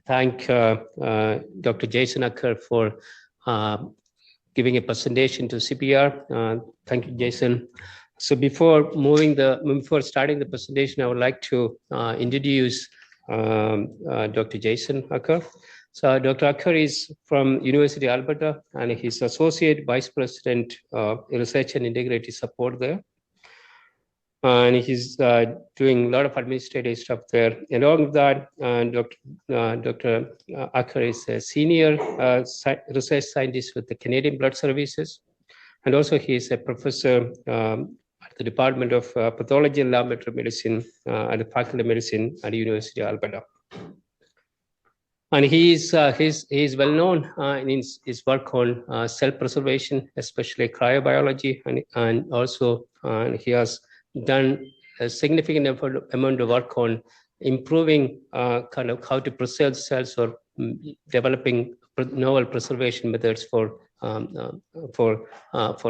thank Dr. Jason Acker for giving a presentation to CBR. Thank you, Jason. So before starting the presentation, I would like to introduce Dr. Jason Acker. So Dr. Acker is from University of Alberta, and he's Associate Vice President of Research and Integrity Support there. And he's doing a lot of administrative stuff there. And along with that, Dr. Acker is a senior research scientist with the Canadian Blood Services. And also he is a professor at the Department of Pathology and Laboratory Medicine at the Faculty of Medicine at the University of Alberta. And he is well known in his work on cell preservation, especially cryobiology, and also he has done a significant amount of work on improving kind of how to preserve cells or developing novel preservation methods for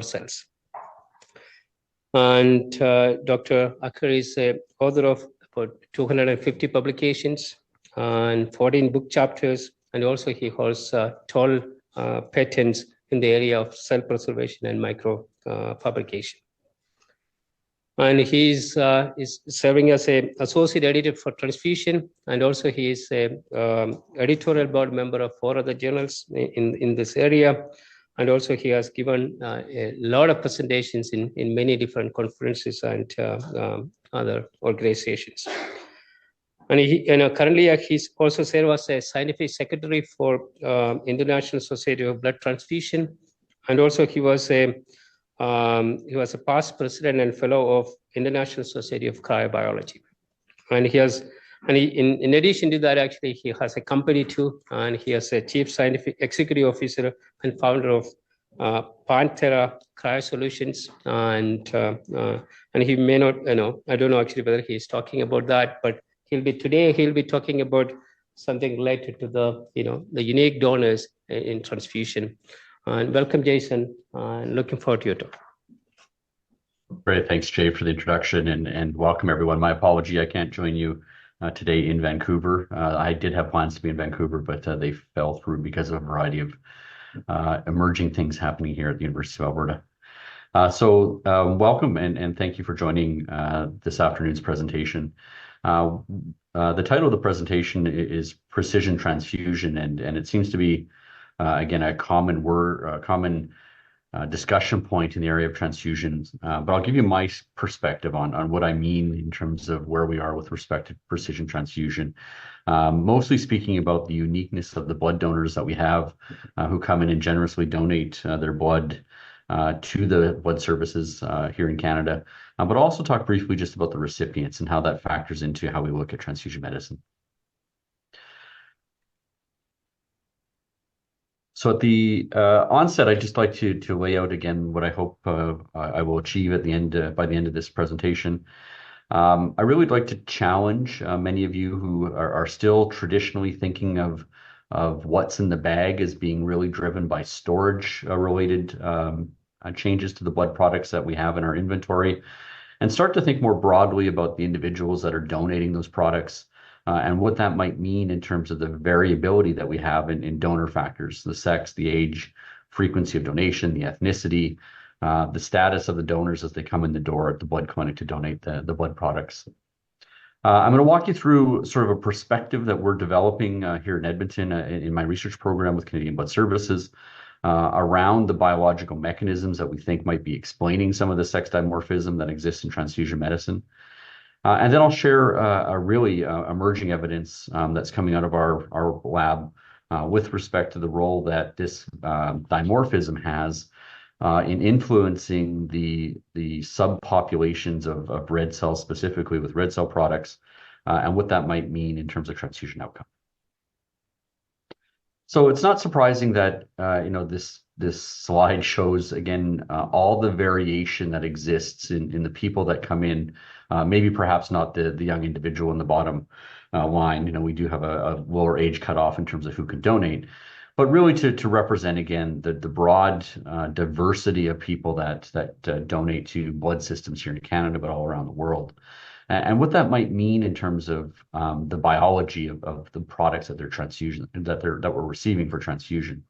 cells. And Dr. Acker is a author of about 250 publications and 14 book chapters, and also he holds 12 patents in the area of cell preservation and microfabrication. And he's serving as an associate editor for Transfusion, and also he is a editorial board member of 4 other journals in this area. And also he has given a lot of presentations in many different conferences and other organizations. And currently he's also served as a scientific secretary for International Society of Blood Transfusion, and also he was a past president and fellow of International Society of Cryobiology. And in addition to that, actually, he has a company too, and he is a chief scientific executive officer and founder of Panthera Cryo Solutions. And he may not, I don't know actually whether he is talking about that, but he'll be talking about something related to the unique donors in transfusion. And welcome, Jason, and looking forward to your talk. Great, thanks, Jay, for the introduction, and welcome everyone. My apology, I can't join you today in Vancouver. I did have plans to be in Vancouver, but they fell through because of a variety of emerging things happening here at the University of Alberta. So welcome, and thank you for joining this afternoon's presentation. The title of the presentation is Precision Transfusion, and it seems to be again a common discussion point in the area of transfusions, but I'll give you my perspective on what I mean in terms of where we are with respect to precision transfusion. Mostly speaking about the uniqueness of the blood donors that we have who come in and generously donate their blood to the blood services here in Canada, but also talk briefly just about the recipients and how that factors into how we look at transfusion medicine. So at the onset, I'd just like to lay out again what I hope I will achieve at the end by the end of this presentation. I really would like to challenge many of you who are still traditionally thinking of what's in the bag as being really driven by storage related changes to the blood products that we have in our inventory, and start to think more broadly about the individuals that are donating those products. And what that might mean in terms of the variability that we have in donor factors, the sex, the age, frequency of donation, the ethnicity, the status of the donors as they come in the door at the blood clinic to donate the blood products. I'm going to walk you through sort of a perspective that we're developing here in Edmonton in my research program with Canadian Blood Services around the biological mechanisms that we think might be explaining some of the sex dimorphism that exists in transfusion medicine. And then I'll share a really emerging evidence that's coming out of our lab with respect to the role that this dimorphism has in influencing the subpopulations of red cells, specifically with red cell products, and what that might mean in terms of transfusion outcome. So it's not surprising that this slide shows again all the variation that exists in the people that come in. Maybe perhaps not the young individual in the bottom line. We do have a lower age cutoff in terms of who can donate, but really to represent again the broad diversity of people that donate to blood systems here in Canada, but all around the world. and what that might mean in terms of the biology of the products that they're transfusion that we're receiving for transfusion.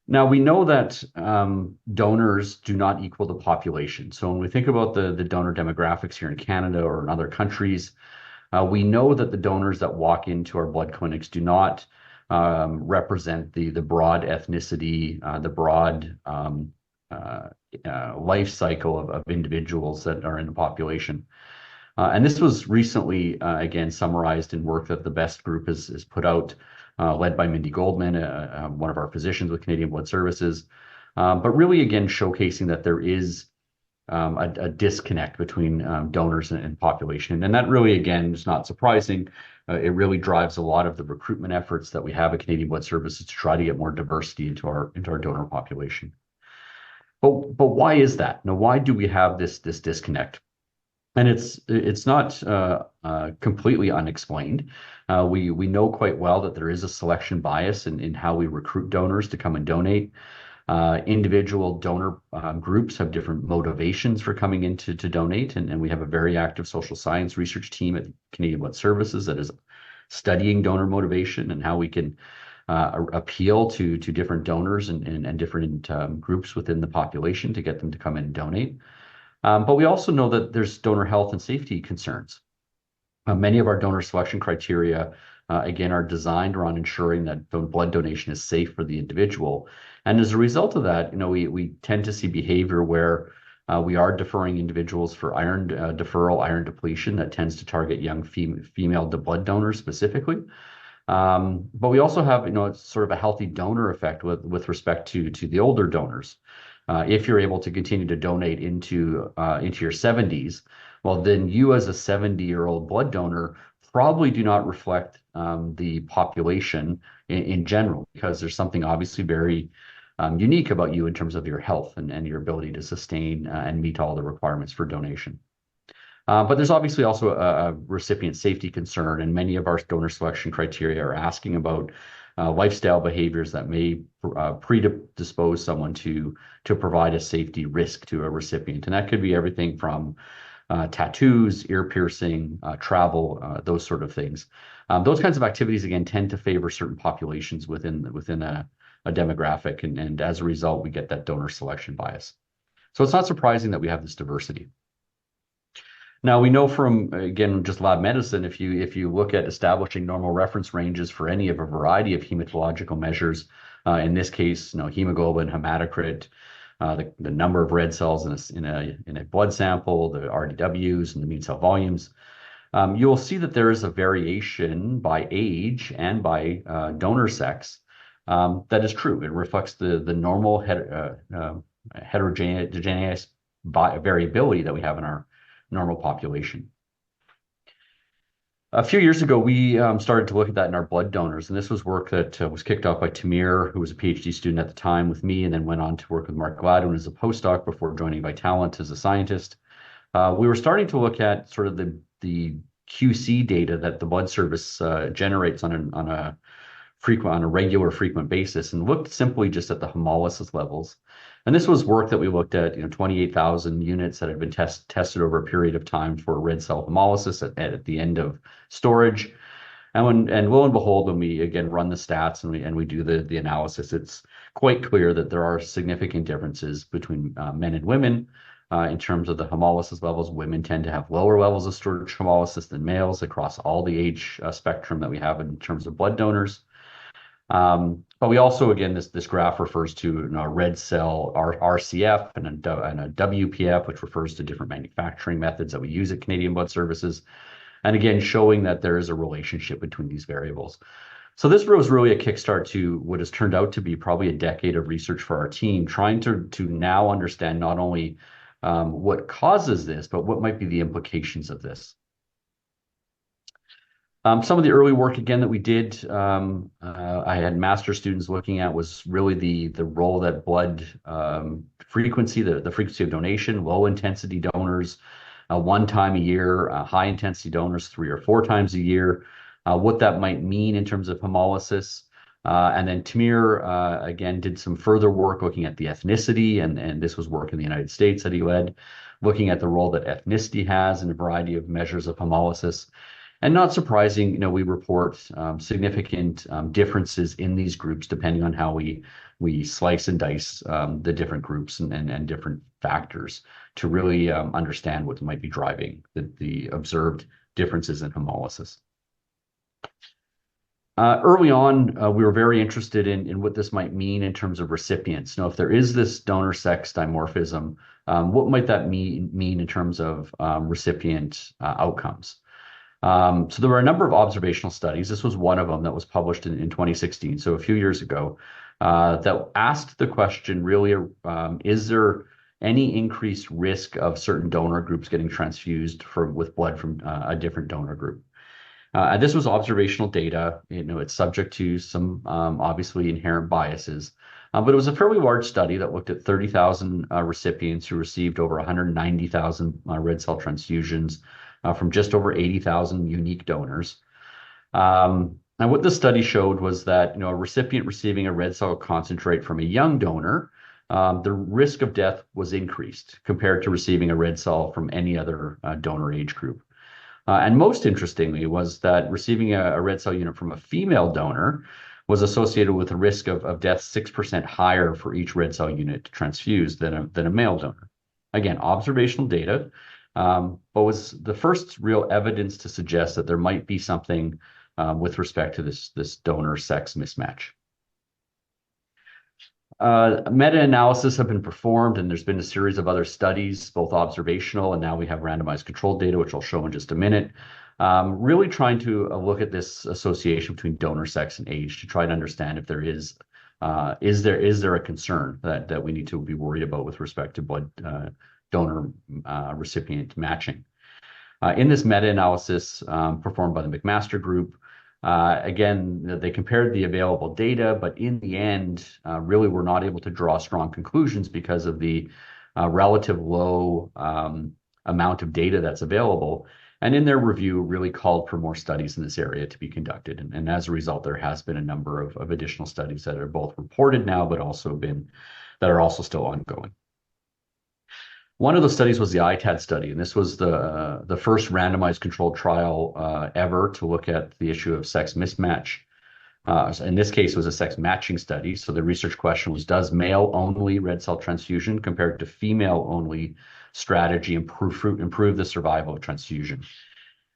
Now we know that donors do not equal the population. So when we think about the donor demographics here in Canada or in other countries, we know that the donors that walk into our blood clinics do not represent the broad ethnicity, the broad life cycle of individuals that are in the population. And this was recently, again, summarized in work that the BEST group has put out, led by Mindy Goldman, one of our physicians with Canadian Blood Services, but really, again, showcasing that there is a disconnect between donors and population. And that really, again, is not surprising. It really drives a lot of the recruitment efforts that we have at Canadian Blood Services to try to get more diversity into our donor population. But why is that? Now, why do we have this disconnect? And it's not completely unexplained. We know quite well that there is a selection bias in how we recruit donors to come and donate. Individual donor groups have different motivations for coming in to donate, and we have a very active social science research team at Canadian Blood Services that is studying donor motivation and how we can appeal to different donors and different groups within the population to get them to come in and donate. But we also know that there's donor health and safety concerns. Many of our donor selection criteria, again, are designed around ensuring that blood donation is safe for the individual. And as a result of that, we tend to see behavior where we are deferring individuals for iron deferral, iron depletion that tends to target young female blood donors specifically. But we also have, sort of a healthy donor effect with respect to the older donors. If you're able to continue to donate into your 70s, well, then you as a 70-year-old blood donor probably do not reflect the population in general, because there's something obviously very unique about you in terms of your health and your ability to sustain and meet all the requirements for donation. But there's obviously also a recipient safety concern, and many of our donor selection criteria are asking about lifestyle behaviors that may predispose someone to provide a safety risk to a recipient. And that could be everything from tattoos, ear piercing, travel, those sort of things. Those kinds of activities, again, tend to favor certain populations within a demographic, and as a result, we get that donor selection bias. So it's not surprising that we have this diversity. Now, we know from, again, just lab medicine, if you look at establishing normal reference ranges for any of a variety of hematological measures, in this case, hemoglobin, hematocrit, the number of red cells in a blood sample, the RDWs and the immune cell volumes, you'll see that there is a variation by age and by donor sex that is true. It reflects the normal heterogeneous variability that we have in our normal population. A few years ago, we started to look at that in our blood donors, and this was work that was kicked off by Tamir, who was a PhD student at the time with me, and then went on to work with Mark Gladwin as a postdoc before joining Vitalant as a scientist. We were starting to look at sort of the QC data that the blood service generates on a regular frequent basis, and looked simply just at the hemolysis levels. And this was work that we looked at, 28,000 units that had been tested over a period of time for red cell hemolysis at the end of storage. And lo and behold, when we again run the stats and we do the analysis, it's quite clear that there are significant differences between men and women in terms of the hemolysis levels. Women tend to have lower levels of storage hemolysis than males across all the age spectrum that we have in terms of blood donors. But we also, again, this graph refers to a red cell RCF and a WPF, which refers to different manufacturing methods that we use at Canadian Blood Services. And again, showing that there is a relationship between these variables. So this was really a kickstart to what has turned out to be probably a decade of research for our team, trying to now understand not only what causes this, but what might be the implications of this. Some of the early work, again, that we did, I had master students looking at was really the role that blood frequency, the frequency of donation, low intensity donors, 1 time a year, high intensity donors 3 or 4 times a year, what that might mean in terms of hemolysis. And then Tamir, again, did some further work looking at the ethnicity, and this was work in the United States that he led, looking at the role that ethnicity has in a variety of measures of hemolysis. And not surprising, we report significant differences in these groups depending on how we slice and dice the different groups and different factors to really understand what might be driving the observed differences in hemolysis. Early on, we were very interested in what this might mean in terms of recipients. If there is this donor sex dimorphism, what might that mean in terms of recipient outcomes? So there were a number of observational studies. This was one of them that was published in 2016, so a few years ago, that asked the question really, is there any increased risk of certain donor groups getting transfused with blood from a different donor group? And this was observational data. It's subject to some obviously inherent biases, but it was a fairly large study that looked at 30,000 recipients who received over 190,000 red cell transfusions from just over 80,000 unique donors. And what the study showed was that a recipient receiving a red cell concentrate from a young donor, the risk of death was increased compared to receiving a red cell from any other donor age group. And most interestingly was that receiving a red cell unit from a female donor was associated with a risk of death 6% higher for each red cell unit transfused than a male donor. Again, observational data, but was the first real evidence to suggest that there might be something with respect to this donor sex mismatch. Meta-analysis have been performed, and there's been a series of other studies, both observational, and now we have randomized controlled data, which I'll show in just a minute, really trying to look at this association between donor sex and age to try to understand if there is there a concern that we need to be worried about with respect to blood donor recipient matching. In this meta-analysis performed by the McMaster Group, again, they compared the available data, but in the end, really were not able to draw strong conclusions because of the relative low amount of data that's available. And in their review, really called for more studies in this area to be conducted. And as a result, there has been a number of additional studies that are both reported now, but also that are also still ongoing. One of the studies was the ITAD study, and this was the first randomized controlled trial ever to look at the issue of sex mismatch. In this case, it was a sex matching study. So the research question was, does male-only red cell transfusion compared to female-only strategy improve the survival of transfusion?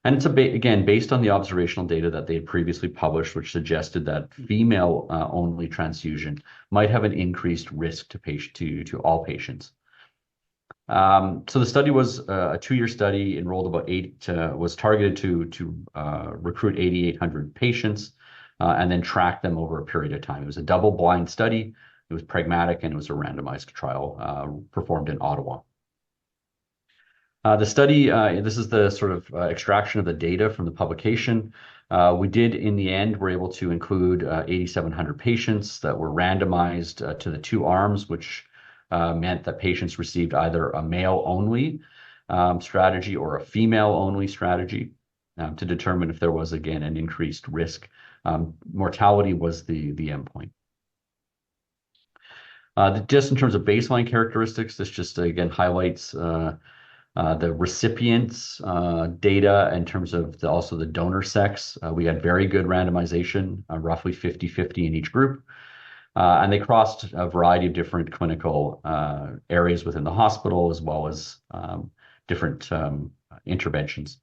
And it's again based on the observational data that they had previously published, which suggested that female-only transfusion might have an increased risk to all patients. So the study was a 2-year study, enrolled about was targeted to recruit 8,800 patients and then track them over a period of time. It was a double-blind study. It was pragmatic, and it was a randomized trial performed in Ottawa. The study, this is the sort of extraction of the data from the publication. We did, in the end, were able to include 8,700 patients that were randomized to the 2 arms, which meant that patients received either a male-only strategy or a female-only strategy to determine if there was, again, an increased risk. Mortality was the endpoint. Just in terms of baseline characteristics, this just, again, highlights the recipients' data in terms of also the donor sex. We had very good randomization, roughly 50-50 in each group. And they crossed a variety of different clinical areas within the hospital, as well as different interventions.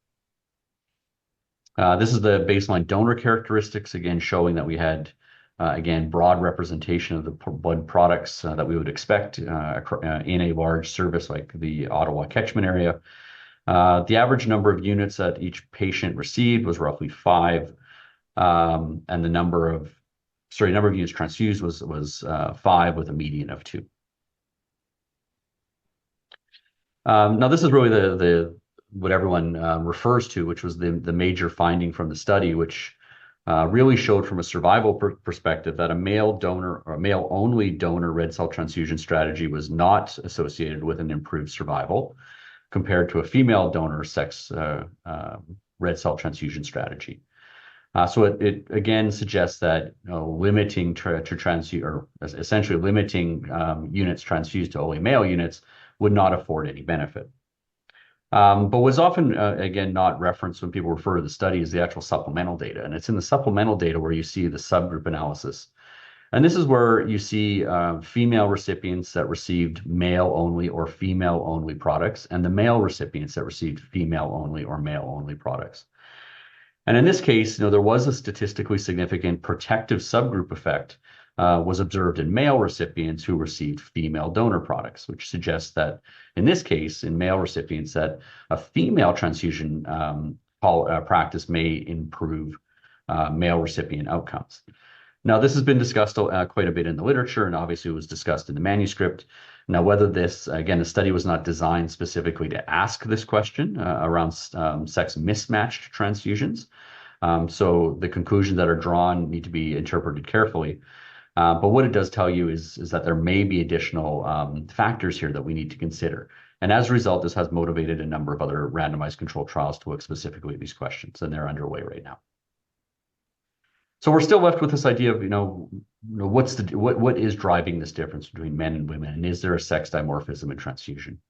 This is the baseline donor characteristics, again, showing that we had, again, broad representation of the blood products that we would expect in a large service like the Ottawa catchment area. The average number of units that each patient received was roughly 5, and the number of units transfused was 5 with a median of 2. Now, this is really what everyone refers to, which was the major finding from the study, which really showed from a survival perspective that a male donor or male-only donor red cell transfusion strategy was not associated with an improved survival compared to a female donor sex red cell transfusion strategy. So it again suggests that limiting or essentially limiting units transfused to only male units would not afford any benefit. But what's often, again, not referenced when people refer to the study is the actual supplemental data. And it's in the supplemental data where you see the subgroup analysis. And this is where you see female recipients that received male-only or female-only products, and the male recipients that received female-only or male-only products. And in this case, there was a statistically significant protective subgroup effect was observed in male recipients who received female donor products, which suggests that in this case, in male recipients, that a female transfusion practice may improve male recipient outcomes. Now, this has been discussed quite a bit in the literature, and obviously was discussed in the manuscript. Now, whether this, again, the study was not designed specifically to ask this question around sex mismatched transfusions. So the conclusions that are drawn need to be interpreted carefully. But what it does tell you is that there may be additional factors here that we need to consider. And as a result, this has motivated a number of other randomized controlled trials to look specifically at these questions, and they're underway right now. So we're still left with this idea of, what is driving this difference between men and women, and is there a sex dimorphism in transfusion?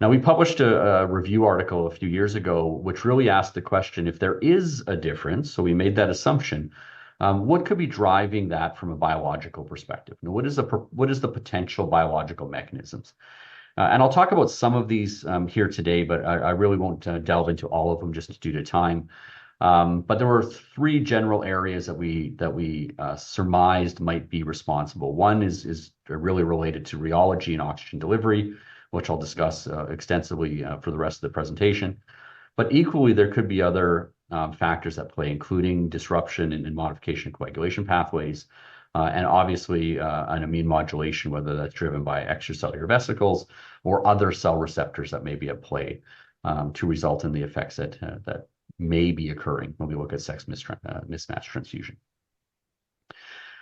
Now, we published a review article a few years ago, which really asked the question, if there is a difference, so we made that assumption, what could be driving that from a biological perspective? What is the potential biological mechanisms? And I'll talk about some of these here today, but I really won't delve into all of them just due to time. But there were three general areas that we surmised might be responsible. One is really related to rheology and oxygen delivery, which I'll discuss extensively for the rest of the presentation. But equally, there could be other factors at play, including disruption and modification of coagulation pathways, and obviously an immune modulation, whether that's driven by extracellular vesicles or other cell receptors that may be at play to result in the effects that may be occurring when we look at sex mismatch transfusion.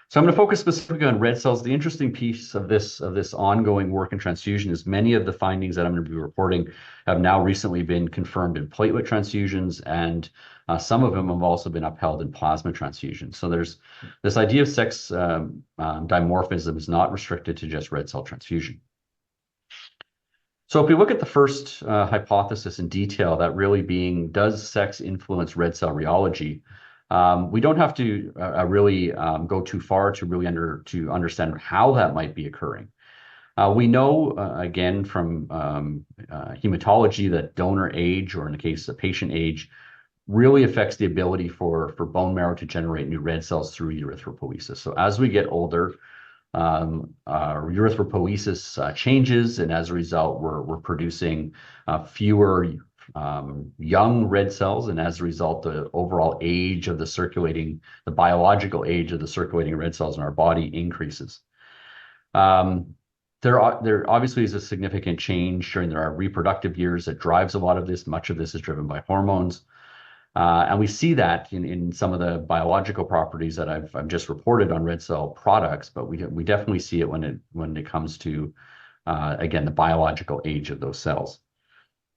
So I'm going to focus specifically on red cells. The interesting piece of this ongoing work in transfusion is many of the findings that I'm going to be reporting have now recently been confirmed in platelet transfusions, and some of them have also been upheld in plasma transfusions. So there's this idea of sex dimorphism is not restricted to just red cell transfusion. So if we look at the first hypothesis in detail, that really being, does sex influence red cell rheology? We don't have to really go too far to really understand how that might be occurring. We know, again, from hematology that donor age, or in the case of patient age, really affects the ability for bone marrow to generate new red cells through erythropoiesis. So as we get older, our erythropoiesis changes, and as a result, we're producing fewer young red cells, and as a result, the overall age of the biological age of the circulating red cells in our body increases. There obviously is a significant change during our reproductive years that drives a lot of this. Much of this is driven by hormones. And we see that in some of the biological properties that I've just reported on red cell products, but we definitely see it when it comes to, again, the biological age of those cells.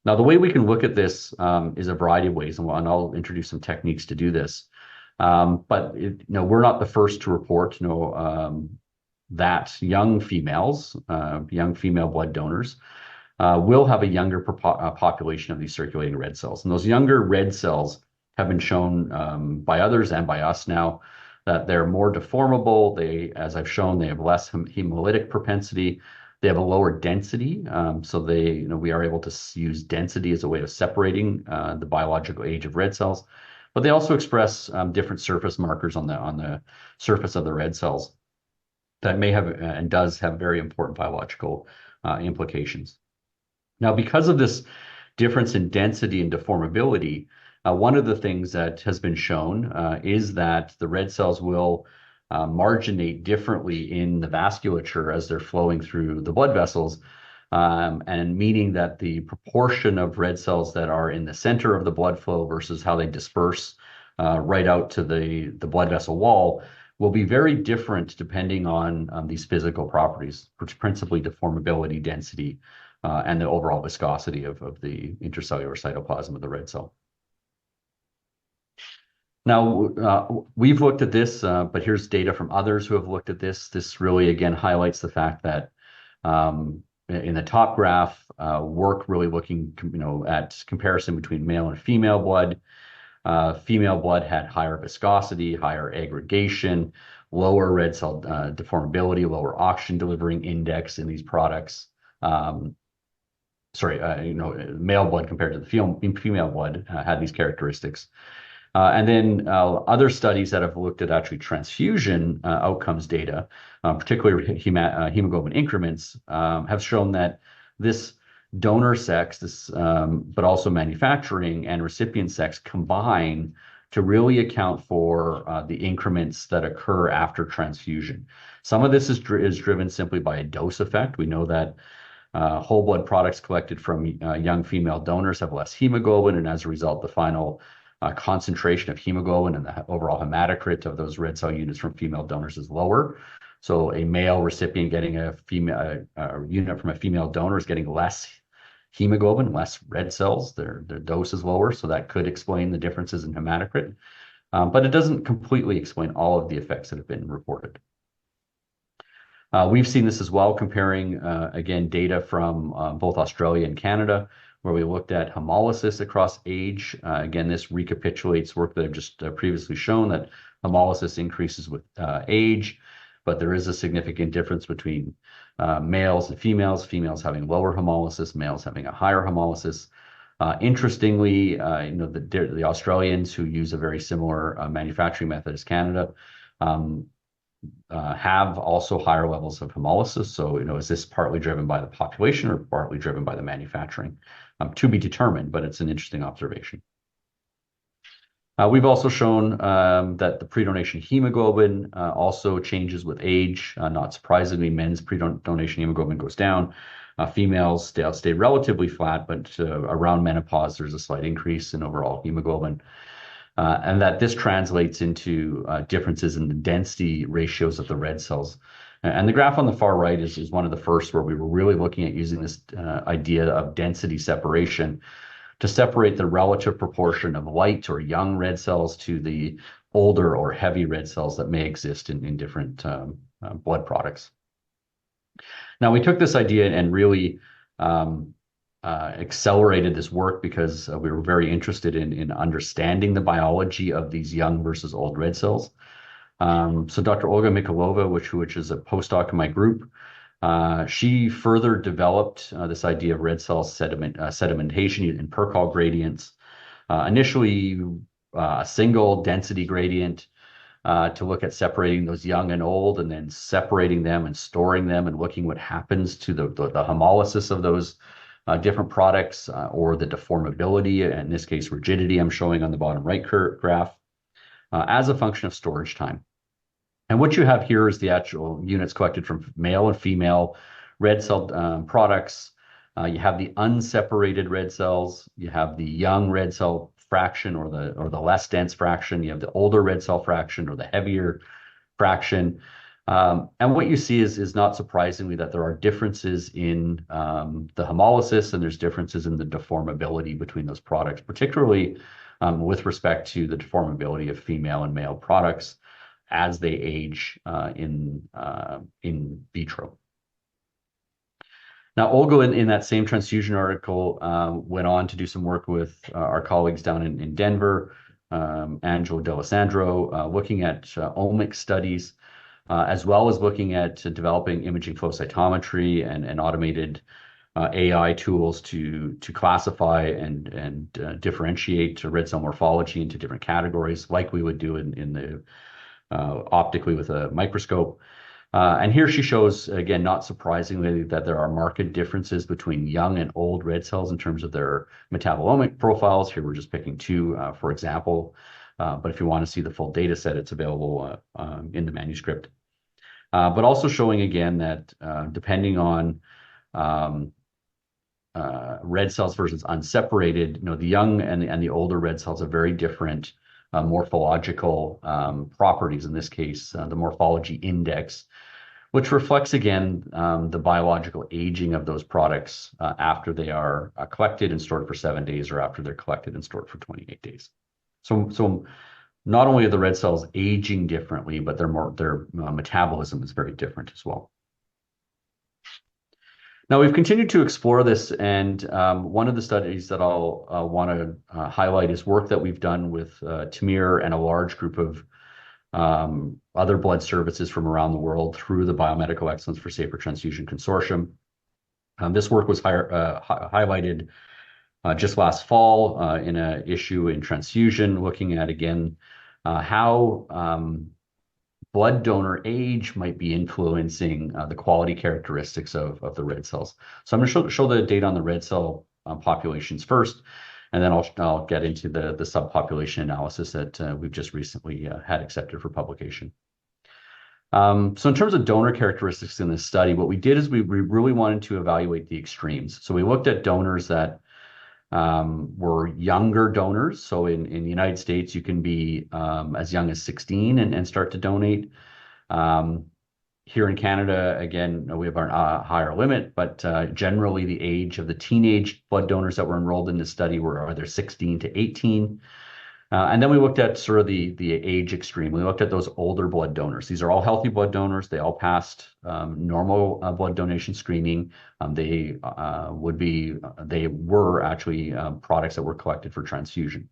Now, the way we can look at this is a variety of ways, and I'll introduce some techniques to do this. But we're not the first to report that young female blood donors will have a younger population of these circulating red cells. And those younger red cells have been shown by others and by us now that they're more deformable. As I've shown, they have less hemolytic propensity. They have a lower density, so we are able to use density as a way of separating the biological age of red cells. But they also express different surface markers on the surface of the red cells that may have and does have very important biological implications. Now, because of this difference in density and deformability, one of the things that has been shown is that the red cells will marginate differently in the vasculature as they're flowing through the blood vessels, and meaning that the proportion of red cells that are in the center of the blood flow versus how they disperse right out to the blood vessel wall will be very different depending on these physical properties, principally deformability, density, and the overall viscosity of the intracellular cytoplasm of the red cell. Now, we've looked at this, but here's data from others who have looked at this. This really, again, highlights the fact that in the top graph, work really looking, at comparison between male and female blood. Female blood had higher viscosity, higher aggregation, lower red cell deformability, lower oxygen delivering index in these products. Male blood compared to the female blood had these characteristics. And then other studies that have looked at actually transfusion outcomes data, particularly hemoglobin increments, have shown that this donor sex, but also manufacturing and recipient sex combine to really account for the increments that occur after transfusion. Some of this is driven simply by a dose effect. We know that whole blood products collected from young female donors have less hemoglobin, and as a result, the final concentration of hemoglobin and the overall hematocrit of those red cell units from female donors is lower. So a male recipient getting a unit from a female donor is getting less hemoglobin, less red cells. Their dose is lower, so that could explain the differences in hematocrit. But it doesn't completely explain all of the effects that have been reported. We've seen this as well, comparing, again, data from both Australia and Canada, where we looked at hemolysis across age. Again, this recapitulates work that I've just previously shown, that hemolysis increases with age, but there is a significant difference between males and females having lower hemolysis, males having a higher hemolysis. Interestingly, the Australians, who use a very similar manufacturing method as Canada, have also higher levels of hemolysis. So, is this partly driven by the population or partly driven by the manufacturing? To be determined, but it's an interesting observation. We've also shown that the pre-donation hemoglobin also changes with age. Not surprisingly, men's pre-donation hemoglobin goes down. Females stay relatively flat, but around menopause, there's a slight increase in overall hemoglobin. And that this translates into differences in the density ratios of the red cells. And the graph on the far right is one of the first where we were really looking at using this idea of density separation to separate the relative proportion of light or young red cells to the older or heavy red cells that may exist in different blood products. Now, we took this idea and really accelerated this work because we were very interested in understanding the biology of these young versus old red cells. So Dr. Olga Mikulova, which is a postdoc in my group, she further developed this idea of red cell sedimentation in Perkal gradients. Initially, a single density gradient to look at separating those young and old, and then separating them and storing them and looking what happens to the hemolysis of those different products or the deformability, in this case, rigidity I'm showing on the bottom right graph, as a function of storage time. And what you have here is the actual units collected from male and female red cell products. You have the unseparated red cells. You have the young red cell fraction or the less dense fraction. You have the older red cell fraction or the heavier fraction. And what you see is not surprisingly that there are differences in the hemolysis, and there's differences in the deformability between those products, particularly with respect to the deformability of female and male products as they age in vitro. Now, Olga, in that same transfusion article, went on to do some work with our colleagues down in Denver, Angelo D'Alessandro, looking at omics studies, as well as looking at developing imaging flow cytometry and automated AI tools to classify and differentiate red cell morphology into different categories, like we would do in the optically with a microscope. And here she shows, again, not surprisingly, that there are marked differences between young and old red cells in terms of their metabolomic profiles. Here we're just picking two, for example. But if you want to see the full data set, it's available in the manuscript. But also showing again that depending on red cells versus unseparated, the young and the older red cells have very different morphological properties. In this case, the morphology index, which reflects again the biological aging of those products after they are collected and stored for 7 days, or after they're collected and stored for 28 days. So not only are the red cells aging differently, but their metabolism is very different as well. Now, we've continued to explore this, and one of the studies that I'll want to highlight is work that we've done with Tamir and a large group of other blood services from around the world through the Biomedical Excellence for Safer Transfusion Consortium. This work was highlighted just last fall in an issue in Transfusion, looking at, again, how blood donor age might be influencing the quality characteristics of the red cells. So I'm going to show the data on the red cell populations first, and then I'll get into the subpopulation analysis that we've just recently had accepted for publication. So in terms of donor characteristics in this study, what we did is we really wanted to evaluate the extremes. So we looked at donors that were younger donors. So in the United States, you can be as young as 16 and start to donate. Here in Canada, again, we have our higher limit, but generally the age of the teenage blood donors that were enrolled in this study were either 16 to 18. And then we looked at sort of the age extreme. We looked at those older blood donors. These are all healthy blood donors. They all passed normal blood donation screening. They were actually products that were collected for transfusion.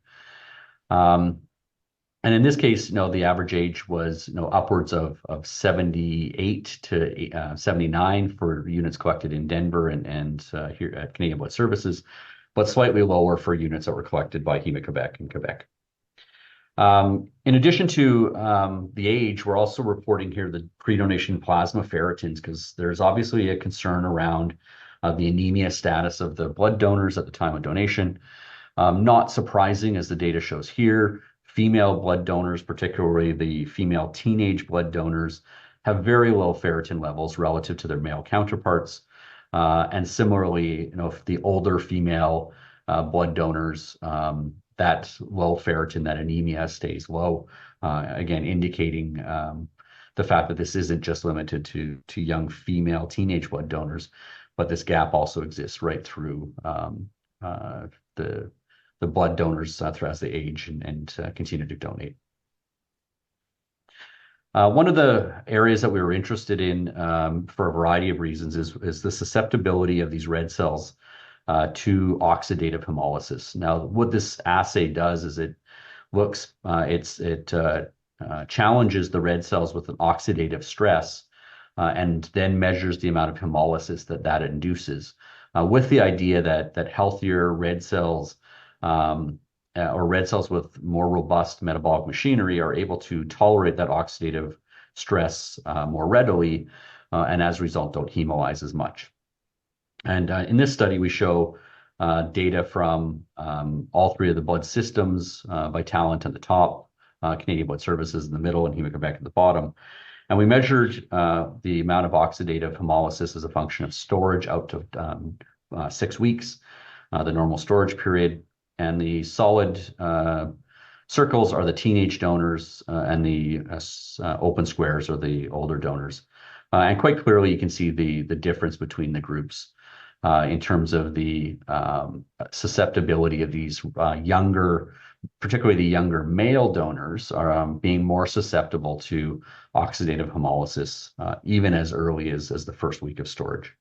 And in this case, the average age was upwards of 78 to 79 for units collected in Denver and here at Canadian Blood Services, but slightly lower for units that were collected by Héma-Québec in Quebec. In addition to the age, we're also reporting here the pre-donation plasma ferritins, because there's obviously a concern around the anemia status of the blood donors at the time of donation. Not surprising, as the data shows here, female blood donors, particularly the female teenage blood donors, have very low ferritin levels relative to their male counterparts. And similarly, if the older female blood donors, that low ferritin, that anemia stays low, again, indicating the fact that this isn't just limited to young female teenage blood donors, but this gap also exists right through the blood donors as they age and continue to donate. One of the areas that we were interested in for a variety of reasons is the susceptibility of these red cells to oxidative hemolysis. Now, what this assay does is it challenges the red cells with an oxidative stress and then measures the amount of hemolysis that induces, with the idea that healthier red cells or red cells with more robust metabolic machinery are able to tolerate that oxidative stress more readily, and as a result, don't hemolyze as much. And in this study, we show data from all three of the blood systems, Vitalant at the top, Canadian Blood Services in the middle, and Héma-Québec at the bottom. And we measured the amount of oxidative hemolysis as a function of storage out to 6 weeks, the normal storage period. And the solid circles are the teenage donors, and the open squares are the older donors. And quite clearly, you can see the difference between the groups in terms of the susceptibility of these particularly the younger male donors, are being more susceptible to oxidative hemolysis, even as early as the first week of storage.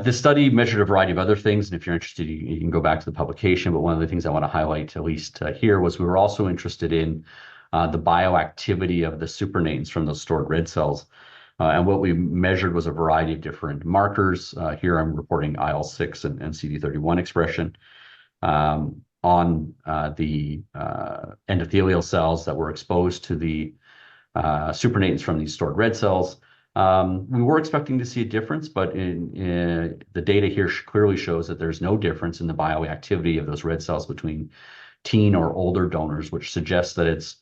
This study measured a variety of other things, and if you're interested, you can go back to the publication. But one of the things I want to highlight, at least here, was we were also interested in the bioactivity of the supernatants from those stored red cells. And what we measured was a variety of different markers. Here I'm reporting IL-6 and CD31 expression on the endothelial cells that were exposed to the supernatants from these stored red cells. We were expecting to see a difference, but the data here clearly shows that there's no difference in the bioactivity of those red cells between teen or older donors, which suggests that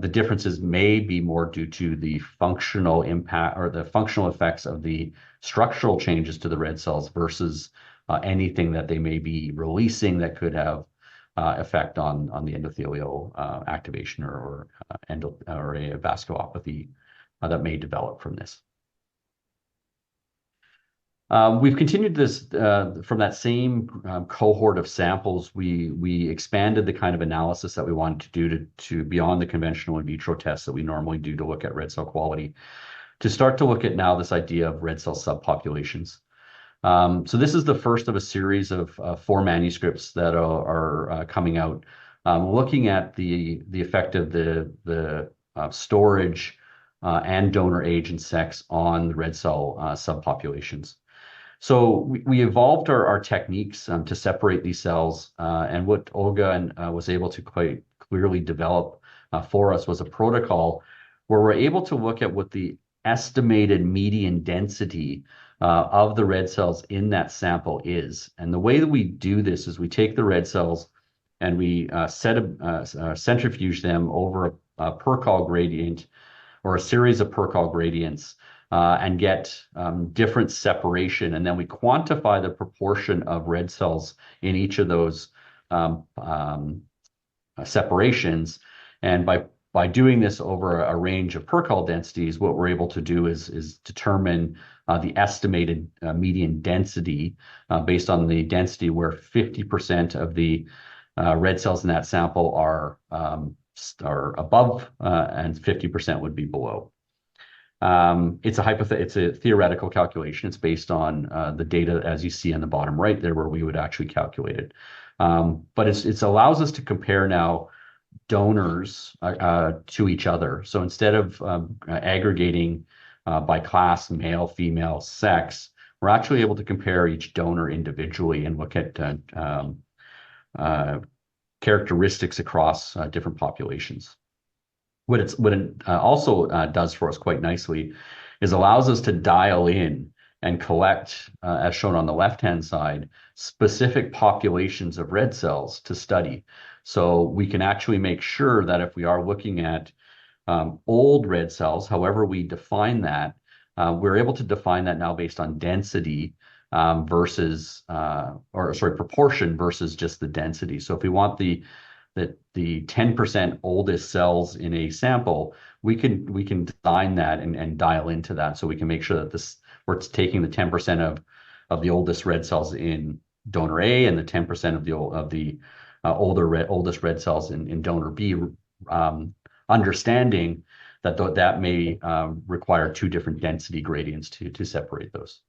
the differences may be more due to the functional impact or the functional effects of the structural changes to the red cells versus anything that they may be releasing that could have effect on the endothelial activation or a vasculopathy that may develop from this. We've continued this from that same cohort of samples. We expanded the kind of analysis that we wanted to do to beyond the conventional in vitro tests that we normally do to look at red cell quality, to start to look at now this idea of red cell subpopulations. So this is the first of a series of 4 manuscripts that are coming out, looking at the effect of the storage and donor age and sex on the red cell subpopulations. So we evolved our techniques to separate these cells, and what Olga was able to quite clearly develop for us was a protocol where we're able to look at what the estimated median density of the red cells in that sample is. And the way that we do this is we take the red cells and we centrifuge them over a Percol gradient or a series of Percol gradients and get different separation. And then we quantify the proportion of red cells in each of those separations. And by doing this over a range of Percol densities, what we're able to do is determine the estimated median density based on the density where 50% of the red cells in that sample are above and 50% would be below. It's a theoretical calculation. It's based on the data as you see on the bottom right there, where we would actually calculate it. But it allows us to compare now donors to each other. So instead of aggregating by class, male, female, sex, we're actually able to compare each donor individually and look at characteristics across different populations. What it also does for us quite nicely is allows us to dial in and collect, as shown on the left-hand side, specific populations of red cells to study. So we can actually make sure that if we are looking at old red cells, however we define that, we're able to define that now based on density proportion versus just the density. So if we want the 10% oldest cells in a sample, we can design that and dial into that, so we can make sure that we're taking the 10% of the oldest red cells in donor A and the 10% of the oldest red cells in donor B, understanding that may require 2 different density gradients to separate those.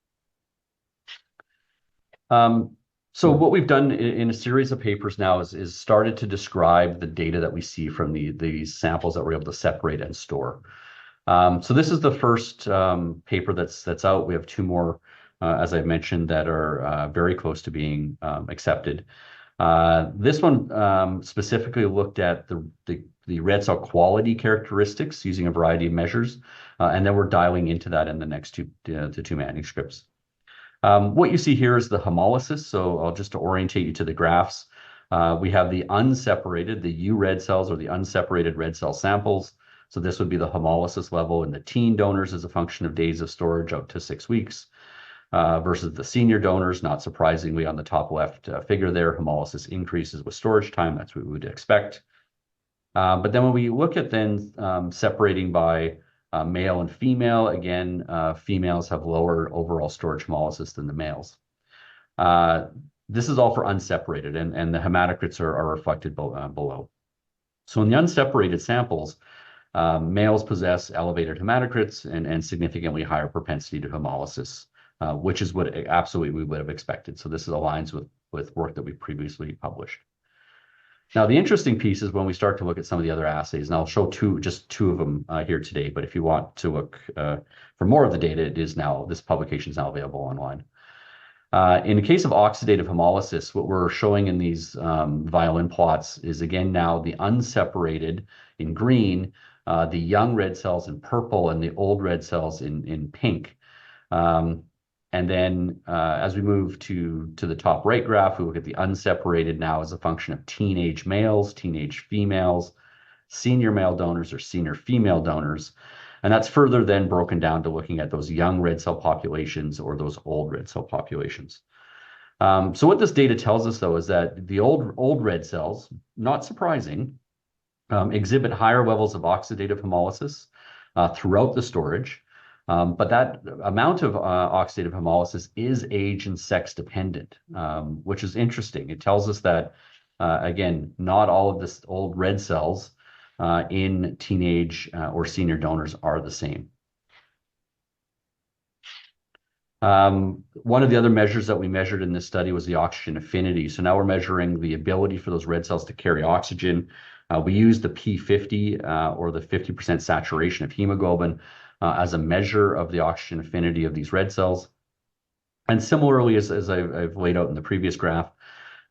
So what we've done in a series of papers now is started to describe the data that we see from these samples that we're able to separate and store. So this is the first paper that's out. We have 2 more, as I've mentioned, that are very close to being accepted. This one specifically looked at the red cell quality characteristics using a variety of measures, and then we're dialing into that in the next two manuscripts. What you see here is the hemolysis. So I'll just orientate you to the graphs. We have the unseparated, the U red cells or the unseparated red cell samples. So this would be the hemolysis level in the teen donors as a function of days of storage up to 6 weeks versus the senior donors. Not surprisingly, on the top left figure there, hemolysis increases with storage time. That's what we would expect. But then when we look at separating by male and female, again, females have lower overall storage hemolysis than the males. This is all for unseparated, and the hematocrits are reflected below. So in the unseparated samples, males possess elevated hematocrits and significantly higher propensity to hemolysis, which is what absolutely we would have expected. So this aligns with work that we previously published. Now, the interesting piece is when we start to look at some of the other assays, and I'll show just two of them here today, but if you want to look for more of the data, this publication is now available online. In the case of oxidative hemolysis, what we're showing in these violin plots is, again, now the unseparated in green, the young red cells in purple, and the old red cells in pink. And then as we move to the top right graph, we look at the unseparated now as a function of teenage males, teenage females, senior male donors, or senior female donors. And that's further then broken down to looking at those young red cell populations or those old red cell populations. So what this data tells us, though, is that the old red cells, not surprising, exhibit higher levels of oxidative hemolysis throughout the storage. But that amount of oxidative hemolysis is age and sex dependent, which is interesting. It tells us that, again, not all of this old red cells in teenage or senior donors are the same. One of the other measures that we measured in this study was the oxygen affinity. So now we're measuring the ability for those red cells to carry oxygen. We use the P50 or the 50% saturation of hemoglobin as a measure of the oxygen affinity of these red cells. And similarly, as I've laid out in the previous graph,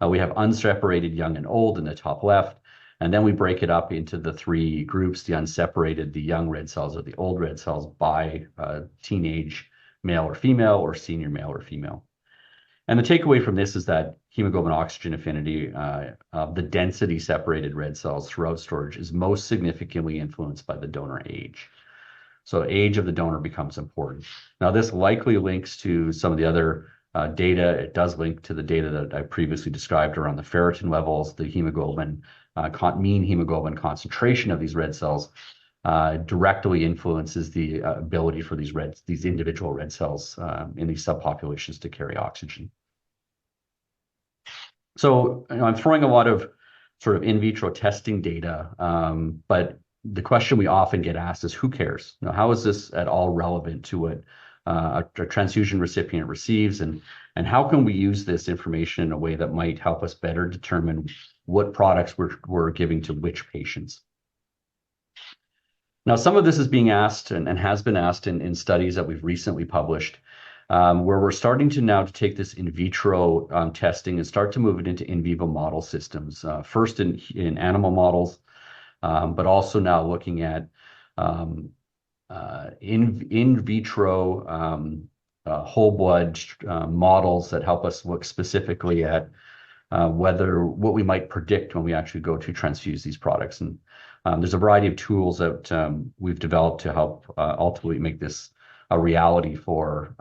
we have unseparated young and old in the top left. And then we break it up into the three groups, the unseparated, the young red cells, or the old red cells by teenage male or female, or senior male or female. And the takeaway from this is that hemoglobin oxygen affinity of the density separated red cells throughout storage is most significantly influenced by the donor age. So age of the donor becomes important. Now, this likely links to some of the other data. It does link to the data that I previously described around the ferritin levels, the hemoglobin, mean hemoglobin concentration of these red cells directly influences the ability for these individual red cells in these subpopulations to carry oxygen. So I'm throwing a lot of sort of in vitro testing data, but the question we often get asked is, who cares? How is this at all relevant to what a transfusion recipient receives, and how can we use this information in a way that might help us better determine what products we're giving to which patients? Now, some of this is being asked and has been asked in studies that we've recently published, where we're starting to now take this in vitro testing and start to move it into in vivo model systems, first in animal models, but also now looking at in vitro whole blood models that help us look specifically at what we might predict when we actually go to transfuse these products. And there's a variety of tools that we've developed to help ultimately make this a reality for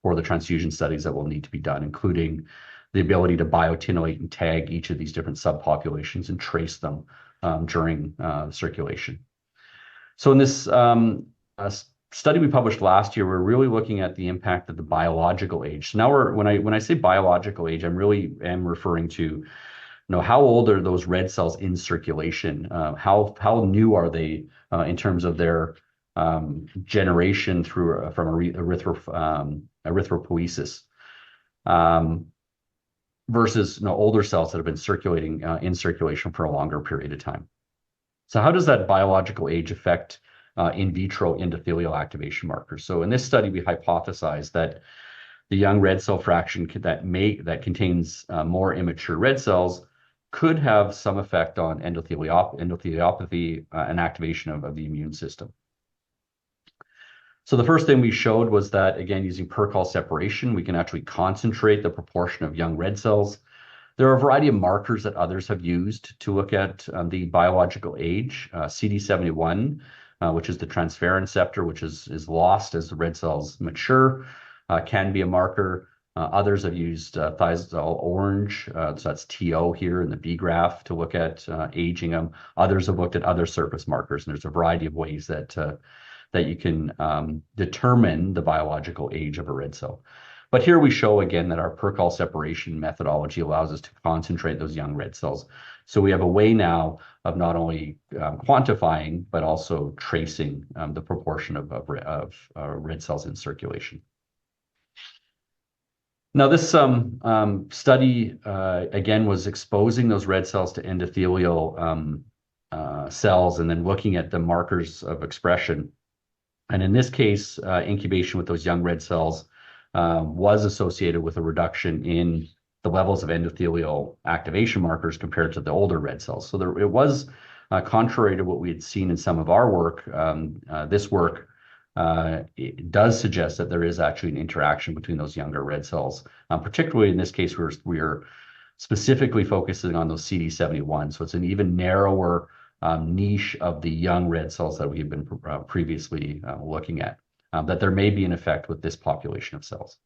the transfusion studies that will need to be done, including the ability to bioattenuate and tag each of these different subpopulations and trace them during circulation. So in this study we published last year, we're really looking at the impact of the biological age. So now when I say biological age, I'm referring to, how old are those red cells in circulation? How new are they in terms of their generation from erythropoiesis versus older cells that have been circulating in circulation for a longer period of time. So how does that biological age affect in vitro endothelial activation markers? So in this study, we hypothesized that the young red cell fraction that contains more immature red cells could have some effect on endotheliopathy and activation of the immune system. So the first thing we showed was that, again, using per-call separation, we can actually concentrate the proportion of young red cells. There are a variety of markers that others have used to look at the biological age. CD71, which is the transferrin receptor, which is lost as the red cells mature, can be a marker. Others have used thiazole orange, so that's TO here in the B graph, to look at aging them. Others have looked at other surface markers, and there's a variety of ways that you can determine the biological age of a red cell. But here we show again that our per-call separation methodology allows us to concentrate those young red cells. So we have a way now of not only quantifying, but also tracing the proportion of red cells in circulation. Now, this study, again, was exposing those red cells to endothelial cells and then looking at the markers of expression. And in this case, incubation with those young red cells was associated with a reduction in the levels of endothelial activation markers compared to the older red cells. So it was contrary to what we had seen in some of our work. This work it does suggest that there is actually an interaction between those younger red cells. Particularly in this case, we're specifically focusing on those CD71. So it's an even narrower niche of the young red cells that we've been previously looking at, that there may be an effect with this population of cells.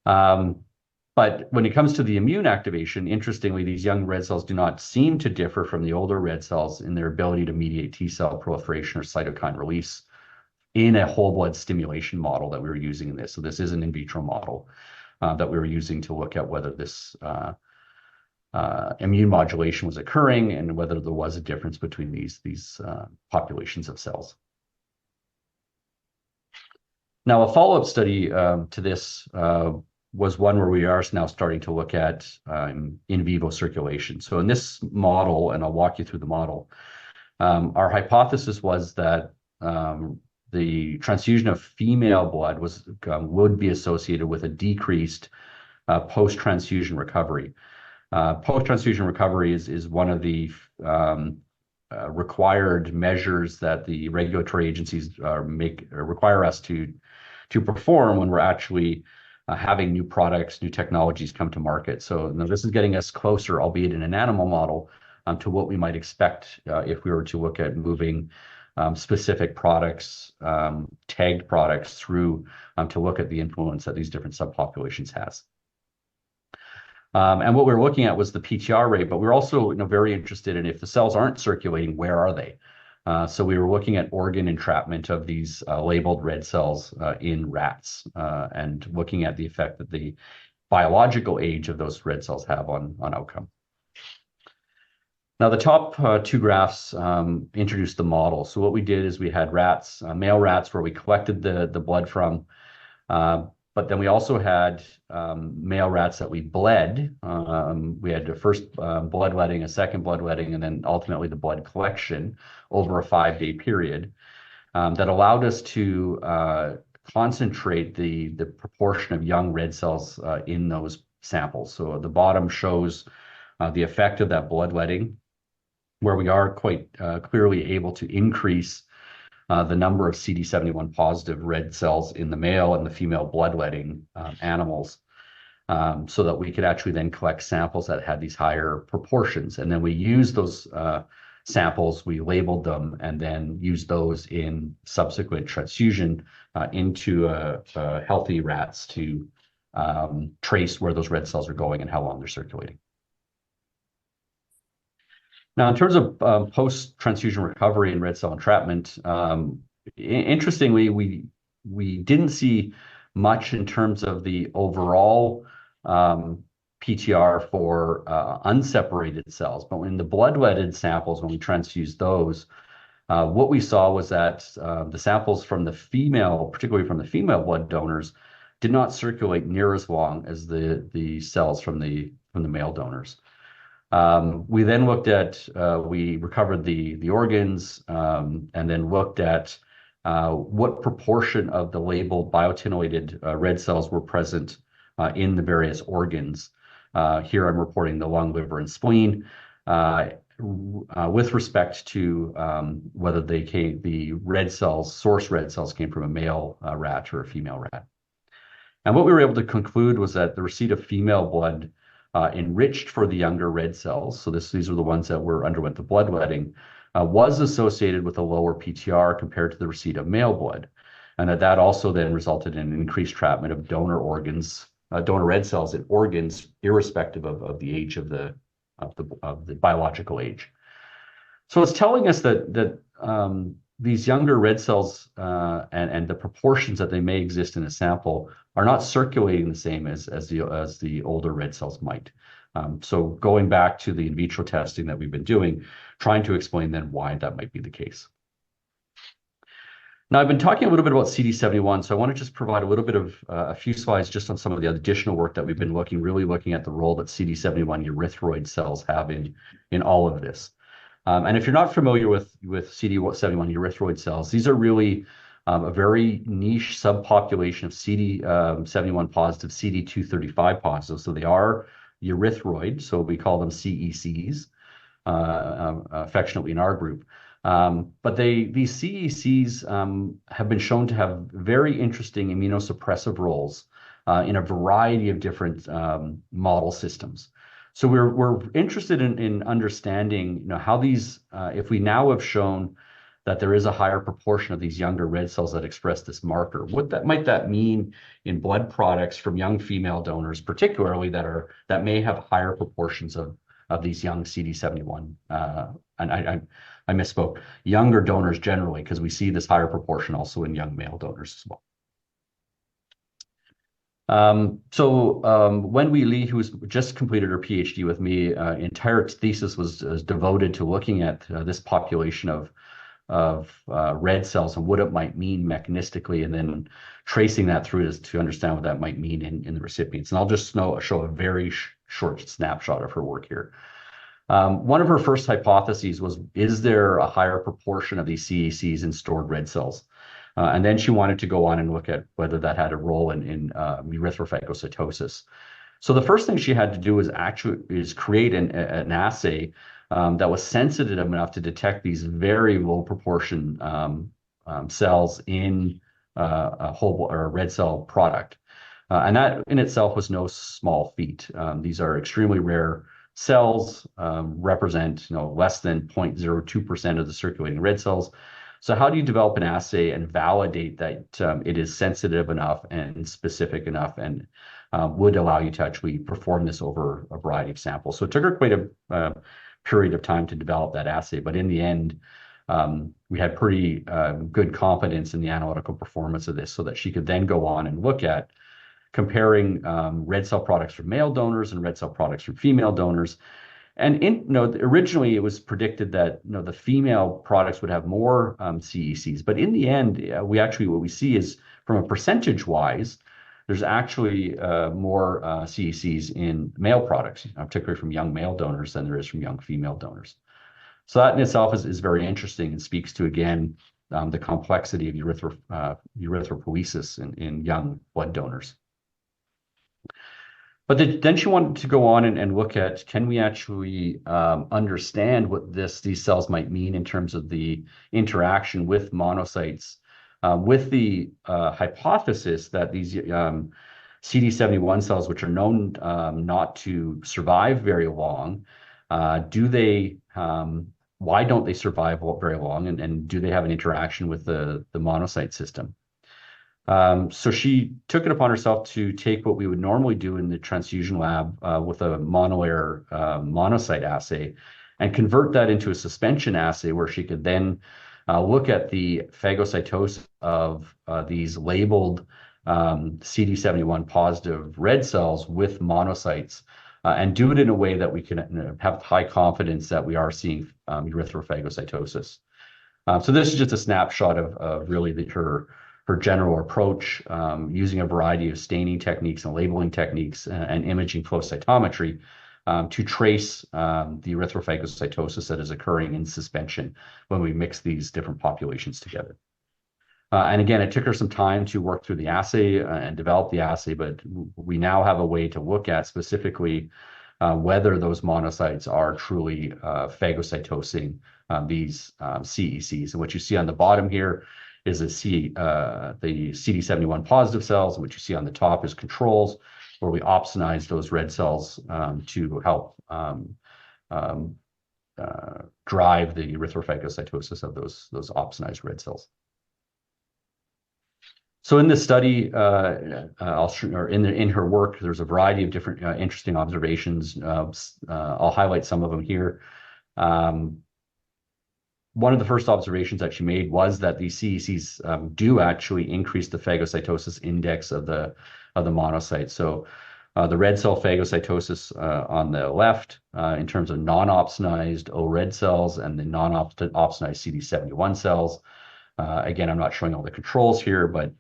But when it comes to the immune activation, interestingly, these young red cells do not seem to differ from the older red cells in their ability to mediate T cell proliferation or cytokine release in a whole blood stimulation model that we were using in this. So this is an in vitro model that we were using to look at whether this immune modulation was occurring and whether there was a difference between these populations of cells. Now, a follow-up study to this was one where we are now starting to look at in vivo circulation. So in this model, and I'll walk you through the model, our hypothesis was that the transfusion of female blood would be associated with a decreased post-transfusion recovery. Post-transfusion recovery is one of the required measures that the regulatory agencies require us to perform when we're actually having new products, new technologies come to market. So this is getting us closer, albeit in an animal model, to what we might expect if we were to look at moving specific products, tagged products through to look at the influence that these different subpopulations has. And what we were looking at was the PTR rate, but we were also very interested in if the cells aren't circulating, where are they? So we were looking at organ entrapment of these labeled red cells in rats and looking at the effect that the biological age of those red cells have on outcome. Now, the top two graphs introduced the model. So what we did is we had rats, male rats, where we collected the blood from, but then we also had male rats that we bled. We had the first bloodletting, a second bloodletting, and then ultimately the blood collection over a 5-day period that allowed us to concentrate the proportion of young red cells in those samples. So the bottom shows the effect of that bloodletting, where we are quite clearly able to increase the number of CD71 positive red cells in the male and the female bloodletting animals, so that we could actually then collect samples that had these higher proportions. And then we used those samples, we labeled them, and then used those in subsequent transfusion into healthy rats to trace where those red cells are going and how long they're circulating. Now, in terms of post-transfusion recovery and red cell entrapment, interestingly, we didn't see much in terms of the overall PTR for unseparated cells. But in the bloodletted samples, when we transfused those, what we saw was that the samples from the female, particularly from the female blood donors, did not circulate near as long as the cells from the male donors. We then looked at, we recovered the organs and then looked at what proportion of the labeled bioattenuated red cells were present in the various organs. Here I'm reporting the lung, liver, and spleen with respect to whether the red cells, source red cells, came from a male rat or a female rat. And what we were able to conclude was that the receipt of female blood enriched for the younger red cells, so these are the ones that underwent the bloodletting, was associated with a lower PTR compared to the receipt of male blood, and that also then resulted in an increased entrapment of donor organs, donor red cells in organs, irrespective of the age of the biological age. So it's telling us that these younger red cells and the proportions that they may exist in a sample are not circulating the same as the older red cells might. So going back to the in vitro testing that we've been doing, trying to explain then why that might be the case. Now, I've been talking a little bit about CD71, so I want to just provide a little bit of a few slides just on some of the additional work that we've been really looking at the role that CD71 erythroid cells have in all of this. And if you're not familiar with CD71 erythroid cells, these are really a very niche subpopulation of CD71 positive, CD235 positive. So they are erythroid, so we call them CECs, affectionately in our group. But these CECs have been shown to have very interesting immunosuppressive roles in a variety of different model systems. So we're interested in understanding, how these, if we now have shown that there is a higher proportion of these younger red cells that express this marker, what might that mean in blood products from young female donors, particularly that may have higher proportions of these young CD71. And I misspoke, younger donors generally, because we see this higher proportion also in young male donors as well. Wenwei Li, who's just completed her PhD with me, entire thesis was devoted to looking at this population of red cells and what it might mean mechanistically, and then tracing that through to understand what that might mean in the recipients. And I'll just show a very short snapshot of her work here. One of her first hypotheses was, is there a higher proportion of these CECs in stored red cells? And then she wanted to go on and look at whether that had a role in erythrophagocytosis. So the first thing she had to do is create an assay that was sensitive enough to detect these very low proportion cells in a whole or a red cell product. And that in itself was no small feat. These are extremely rare cells, represent less than 0.02% of the circulating red cells. So how do you develop an assay and validate that it is sensitive enough and specific enough and would allow you to actually perform this over a variety of samples? So it took her quite a period of time to develop that assay, but in the end, we had pretty good confidence in the analytical performance of this so that she could then go on and look at comparing red cell products from male donors and red cell products from female donors. And originally it was predicted that the female products would have more CECs, but in the end, what we see is from a percentage wise, there's actually more CECs in male products, particularly from young male donors, than there is from young female donors. So that in itself is very interesting and speaks to, again, the complexity of erythropoiesis in young blood donors. But then she wanted to go on and look at, can we actually understand what these cells might mean in terms of the interaction with monocytes, with the hypothesis that these CD71 cells, which are known not to survive very long, why don't they survive very long, and do they have an interaction with the monocyte system? So she took it upon herself to take what we would normally do in the transfusion lab with a monolayer monocyte assay and convert that into a suspension assay where she could then look at the phagocytosis of these labeled CD71 positive red cells with monocytes and do it in a way that we can have high confidence that we are seeing erythrophagocytosis. So this is just a snapshot of really her general approach, using a variety of staining techniques and labeling techniques and imaging flow cytometry to trace the erythrophagocytosis that is occurring in suspension when we mix these different populations together. And again, it took her some time to work through the assay and develop the assay, but we now have a way to look at specifically whether those monocytes are truly phagocytosing these CECs. And what you see on the bottom here is the CD71 positive cells, and what you see on the top is controls, where we opsonize those red cells to help drive the erythrophagocytosis of those opsonized red cells. So in this study, in her work, there's a variety of different interesting observations. I'll highlight some of them here. One of the first observations that she made was that these CECs do actually increase the phagocytosis index of the monocytes. So the red cell phagocytosis on the left, in terms of non-opsonized O red cells and the non-opsonized CD71 cells. Again, I'm not showing all the controls here, but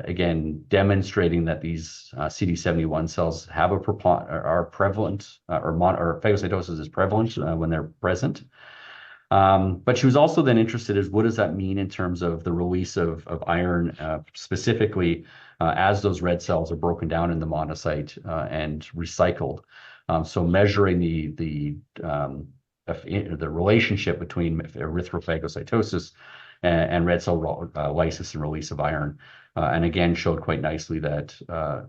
again, demonstrating that these CD71 cells are prevalent, or phagocytosis is prevalent when they're present. But she was also then interested in what does that mean in terms of the release of iron, specifically as those red cells are broken down in the monocyte and recycled. So measuring the relationship between erythrophagocytosis and red cell lysis and release of iron. And again, showed quite nicely that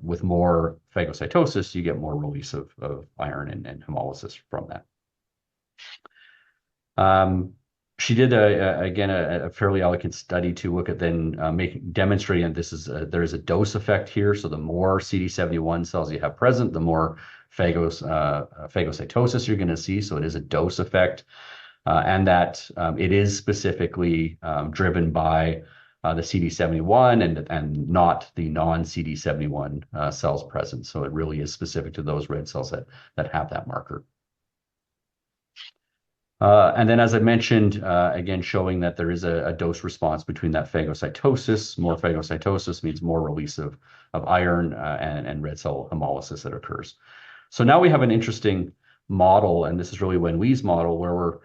with more phagocytosis, you get more release of iron and hemolysis from that. She did again a fairly elegant study to look at then demonstrating that there is a dose effect here. So the more CD71 cells you have present, the more phagocytosis you're going to see. So it is a dose effect. and that it is specifically driven by the CD71 and not the non-CD71 cells present. So it really is specific to those red cells that have that marker. And then, as I mentioned, again, showing that there is a dose response between that phagocytosis. More phagocytosis means more release of iron and red cell hemolysis that occurs. So now we have an interesting model, and this is really Wenli's model, where we're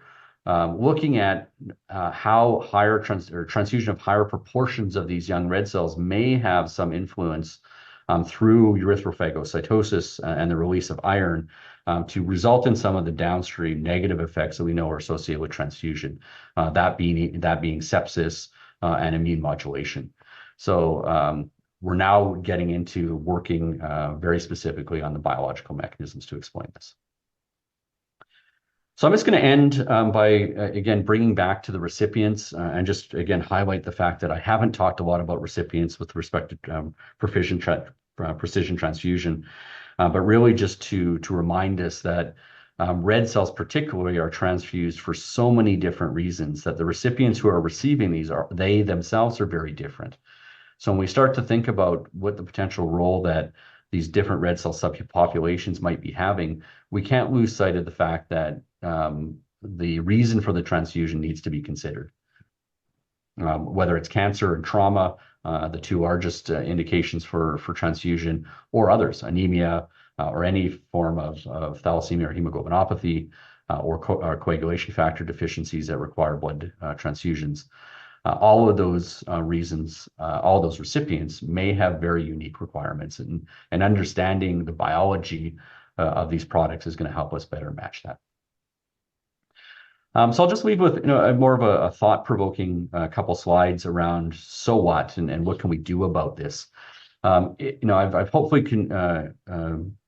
looking at how higher transfusion of higher proportions of these young red cells may have some influence through erythrophagocytosis and the release of iron to result in some of the downstream negative effects that we know are associated with transfusion, that being sepsis and immune modulation. So we're now getting into working very specifically on the biological mechanisms to explain this. So I'm just going to end by, again, bringing back to the recipients and just, again, highlight the fact that I haven't talked a lot about recipients with respect to precision transfusion, but really just to remind us that red cells particularly are transfused for so many different reasons that the recipients who are receiving these they themselves are very different. So when we start to think about what the potential role that these different red cell subpopulations might be having, we can't lose sight of the fact that the reason for the transfusion needs to be considered. Whether it's cancer and trauma, the two largest indications for transfusion, or others, anemia, or any form of thalassemia or hemoglobinopathy, or coagulation factor deficiencies that require blood transfusions. All of those reasons, all those recipients may have very unique requirements, and understanding the biology of these products is going to help us better match that. So I'll just leave with more of a thought-provoking couple slides around so what and what can we do about this. I've hopefully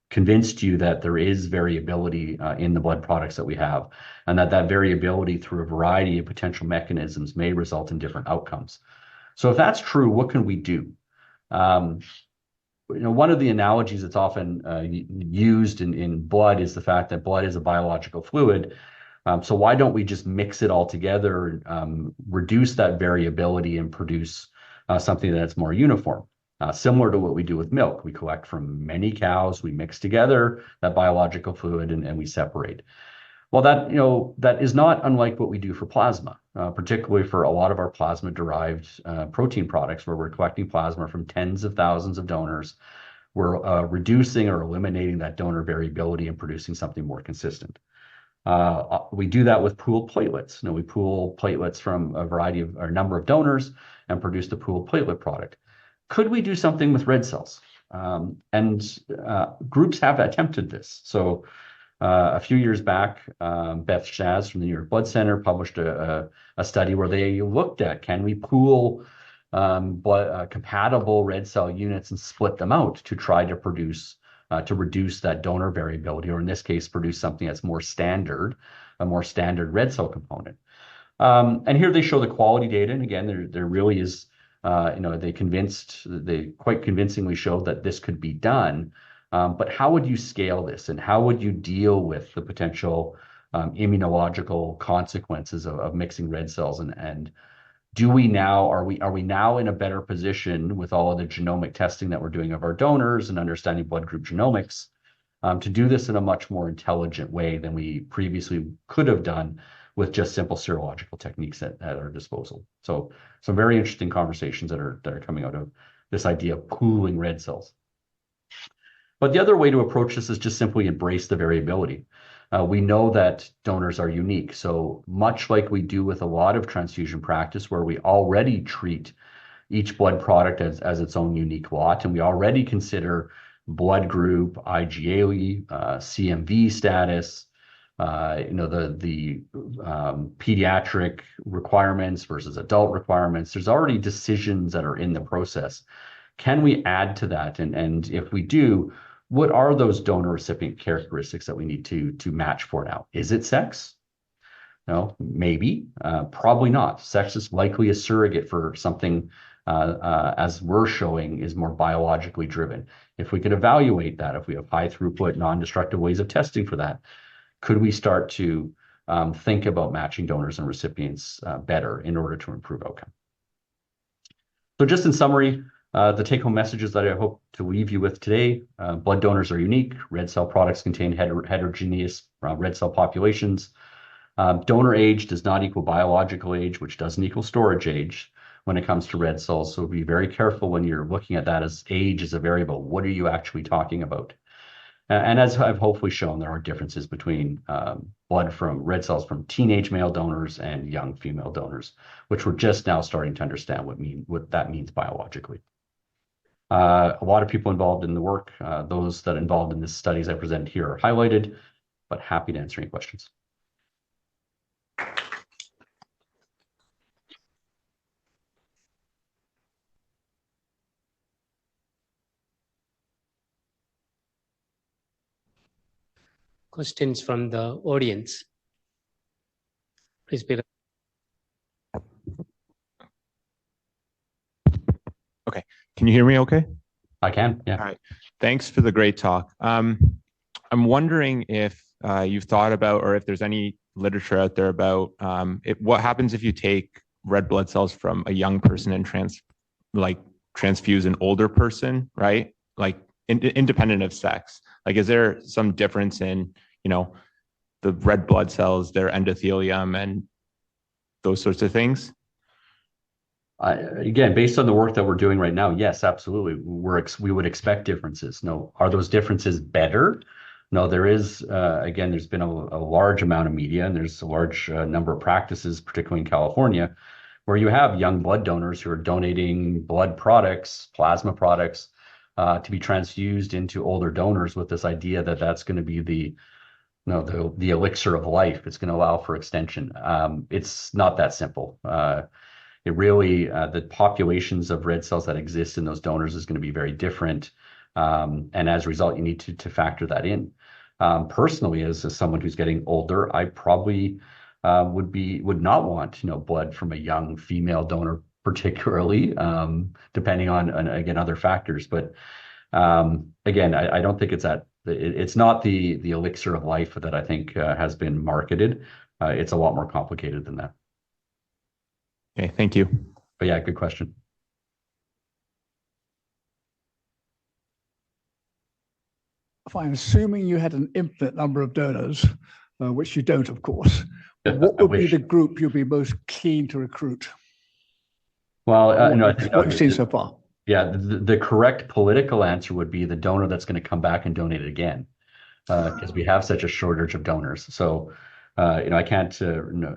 convinced you that there is variability in the blood products that we have, and that variability through a variety of potential mechanisms may result in different outcomes. So if that's true, what can we do? One of the analogies that's often used in blood is the fact that blood is a biological fluid. So why don't we just mix it all together, reduce that variability, and produce something that's more uniform? Similar to what we do with milk. We collect from many cows, we mix together that biological fluid, and we separate. Well, that is not unlike what we do for plasma, particularly for a lot of our plasma-derived protein products, where we're collecting plasma from tens of thousands of donors. We're reducing or eliminating that donor variability and producing something more consistent. We do that with pooled platelets. We pool platelets from a number of donors and produce the pooled platelet product. Could we do something with red cells? And groups have attempted this. So a few years back, Beth Shaz from the New York Blood Center published a study where they looked at, can we pool compatible red cell units and split them out to try to reduce that donor variability, or in this case, produce something that's more standard, a more standard red cell component. And here they show the quality data. And again, there really is, they quite convincingly showed that this could be done. But how would you scale this, and how would you deal with the potential immunological consequences of mixing red cells? And are we now in a better position with all of the genomic testing that we're doing of our donors and understanding blood group genomics to do this in a much more intelligent way than we previously could have done with just simple serological techniques at our disposal? So some very interesting conversations that are coming out of this idea of pooling red cells. But the other way to approach this is just simply embrace the variability. We know that donors are unique. So much like we do with a lot of transfusion practice, where we already treat each blood product as its own unique lot, and we already consider blood group, IgA, CMV status, the pediatric requirements versus adult requirements. There's already decisions that are in the process. Can we add to that? And if we do, what are those donor recipient characteristics that we need to match for now? Is it sex? No, maybe, probably not. Sex is likely a surrogate for something, as we're showing, is more biologically driven. If we could evaluate that, if we have high throughput, non-destructive ways of testing for that, could we start to think about matching donors and recipients better in order to improve outcome. So just in summary, the take-home messages that I hope to leave you with today: blood donors are unique. Red cell products contain heterogeneous red cell populations. Donor age does not equal biological age, which doesn't equal storage age when it comes to red cells. So be very careful when you're looking at that as age as a variable. What are you actually talking about? And as I've hopefully shown, there are differences between blood from red cells from teenage male donors and young female donors, which we're just now starting to understand what that means biologically. A lot of people involved in the work, those that are involved in the studies I presented here are highlighted, but happy to answer any questions. Questions from the audience? Please be. Okay. Can you hear me okay? I can, yeah. All right. Thanks for the great talk. I'm wondering if you've thought about, or if there's any literature out there about what happens if you take red blood cells from a young person and transfuse an older person, right? Like independent of sex. Like, is there some difference in, the red blood cells, their endothelium, and those sorts of things? Again, based on the work that we're doing right now, yes, absolutely. We would expect differences. No, are those differences better? No, there is, again, there's been a large amount of media, and there's a large number of practices, particularly in California, where you have young blood donors who are donating blood products, plasma products, to be transfused into older donors with this idea that that's going to be the elixir of life. It's going to allow for extension. It's not that simple. It really, the populations of red cells that exist in those donors is going to be very different. And as a result, you need to factor that in. Personally, as someone who's getting older, I probably would not want, blood from a young female donor, particularly, depending on again, other factors. But again, I don't think it's not the elixir of life that I think has been marketed. It's a lot more complicated than that. Okay, thank you. But yeah, good question. If I'm assuming you had an infinite number of donors, which you don't, of course, what would be the group you'd be most keen to recruit? Well, I think what you've seen so far. Yeah, the correct political answer would be the donor that's going to come back and donate it again, because we have such a shortage of donors. So, I can't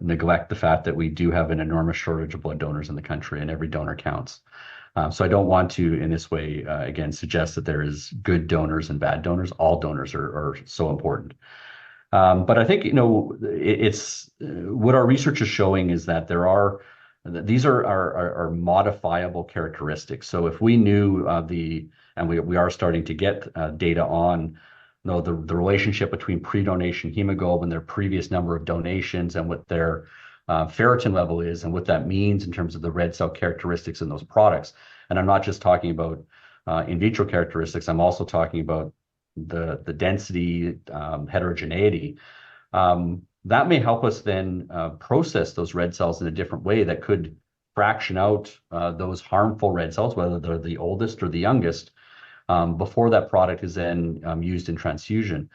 neglect the fact that we do have an enormous shortage of blood donors in the country, and every donor counts. So I don't want to, in this way, again, suggest that there is good donors and bad donors. All donors are so important. But I think, it's what our research is showing is that these are modifiable characteristics. So if we knew and we are starting to get data on the relationship between pre-donation hemoglobin, their previous number of donations, and what their ferritin level is, and what that means in terms of the red cell characteristics in those products. And I'm not just talking about in vitro characteristics. I'm also talking about the density, heterogeneity. That may help us then process those red cells in a different way that could fraction out those harmful red cells, whether they're the oldest or the youngest, before that product is then used in transfusion.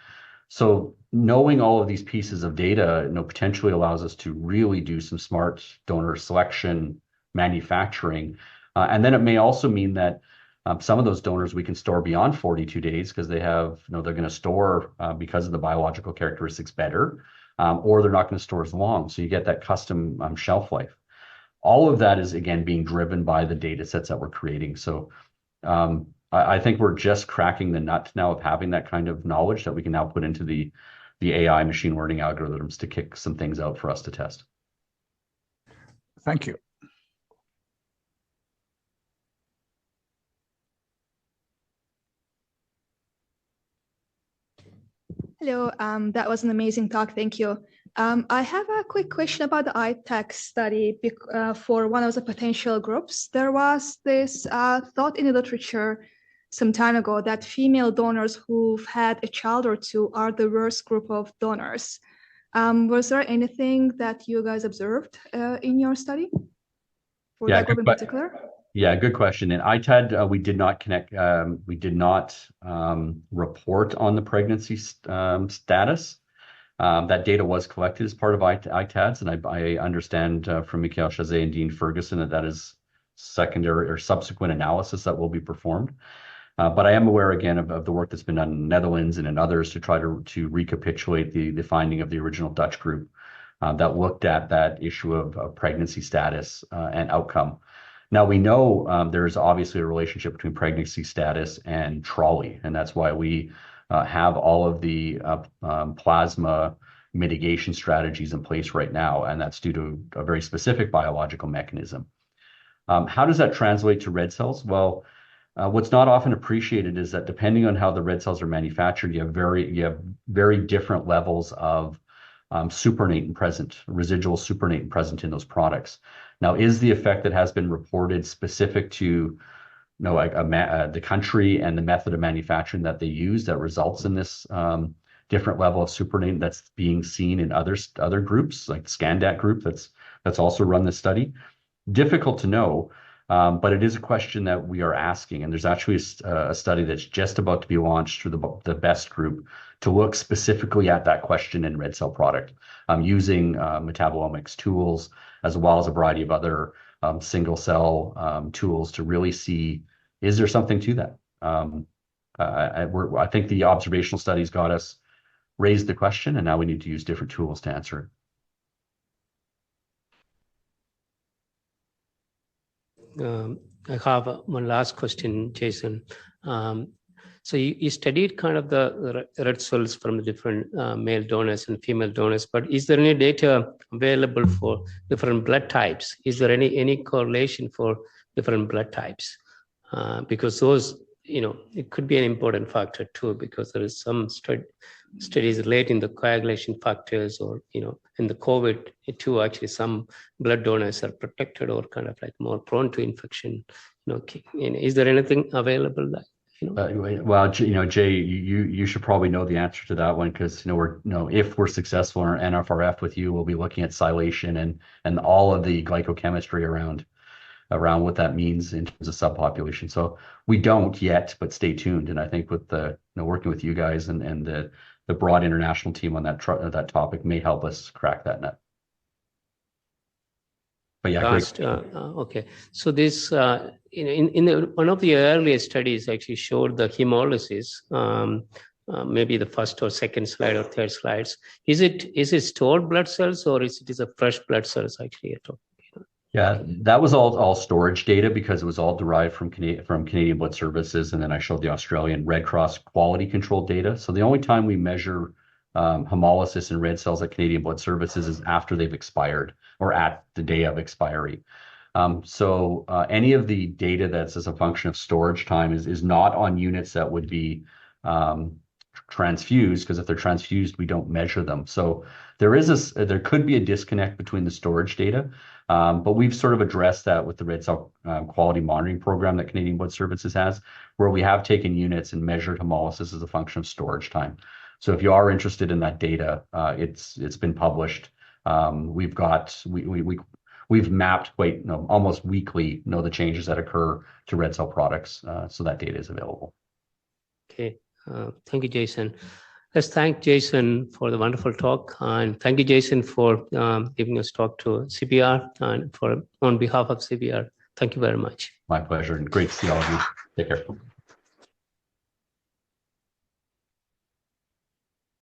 So knowing all of these pieces of data, potentially allows us to really do some smart donor selection, manufacturing, and then it may also mean that some of those donors we can store beyond 42 days because they have, they're going to store because of the biological characteristics better, or they're not going to store as long. So you get that custom shelf life. All of that is, again, being driven by the data sets that we're creating. So I think we're just cracking the nut now of having that kind of knowledge that we can now put into the AI machine learning algorithms to kick some things out for us to test. Thank you. Hello, that was an amazing talk. Thank you. I have a quick question about the ITEC study for one of the potential groups. There was this thought in the literature some time ago that female donors who've had a child or two are the worst group of donors. Was there anything that you guys observed in your study for that group in particular? Yeah, good question. In ITAD, we did not report on the pregnancy status. That data was collected as part of ITADs, and I understand from Mikhail Chazet and Dean Ferguson that is secondary or subsequent analysis that will be performed. But I am aware again of the work that's been done in the Netherlands and in others to try to recapitulate the finding of the original Dutch group that looked at that issue of pregnancy status and outcome. Now we know there's obviously a relationship between pregnancy status and trolley, and that's why we have all of the plasma mitigation strategies in place right now, and that's due to a very specific biological mechanism. How does that translate to red cells? Well, what's not often appreciated is that depending on how the red cells are manufactured, you have very different levels of supernatant present, residual supernatant present in those products. Now, is the effect that has been reported specific to the country and the method of manufacturing that they use that results in this different level of supernatant that's being seen in other groups, like the Scandat group that's also run this study? Difficult to know, but it is a question that we are asking, and there's actually a study that's just about to be launched through the BEST group to look specifically at that question in red cell product, using metabolomics tools as well as a variety of other single cell tools to really see, is there something to that? I think the observational studies got us raised the question, and now we need to use different tools to answer it. I have one last question, Jason. So you studied kind of the red cells from the different male donors and female donors, but is there any data available for different blood types? Is there any correlation for different blood types? Because those, it could be an important factor too, because there is some studies relating the coagulation factors, or in the COVID too, actually some blood donors are protected or kind of like more prone to infection. Is there anything available that? Well, Jay, you should probably know the answer to that one, because if we're successful in our NFRF with you, we'll be looking at silation and all of the glycochemistry around what that means in terms of subpopulation. So we don't yet, but stay tuned. And I think with the working with you guys and the broad international team on that topic may help us crack that nut. But yeah, great. Okay. So this in one of the earlier studies actually showed the hemolysis. Maybe the first or second slide or third slides. Is it stored blood cells, or is it a fresh blood cells actually at all? Yeah, that was all storage data, because it was all derived from Canadian Blood Services, and then I showed the Australian Red Cross quality control data. So the only time we measure hemolysis in red cells at Canadian Blood Services is after they've expired or at the day of expiry. So any of the data that's as a function of storage time is not on units that would be transfused, because if they're transfused, we don't measure them. So there could be a disconnect between the storage data, but we've sort of addressed that with the red cell quality monitoring program that Canadian Blood Services has, where we have taken units and measured hemolysis as a function of storage time. So if you are interested in that data, it's been published. We've mapped almost weekly the changes that occur to red cell products, so that data is available. Okay. Thank you, Jason. Let's thank Jason for the wonderful talk, and thank you, Jason, for giving us talk to CBR and on behalf of CBR. Thank you very much. My pleasure, and great to see all of you. Take care.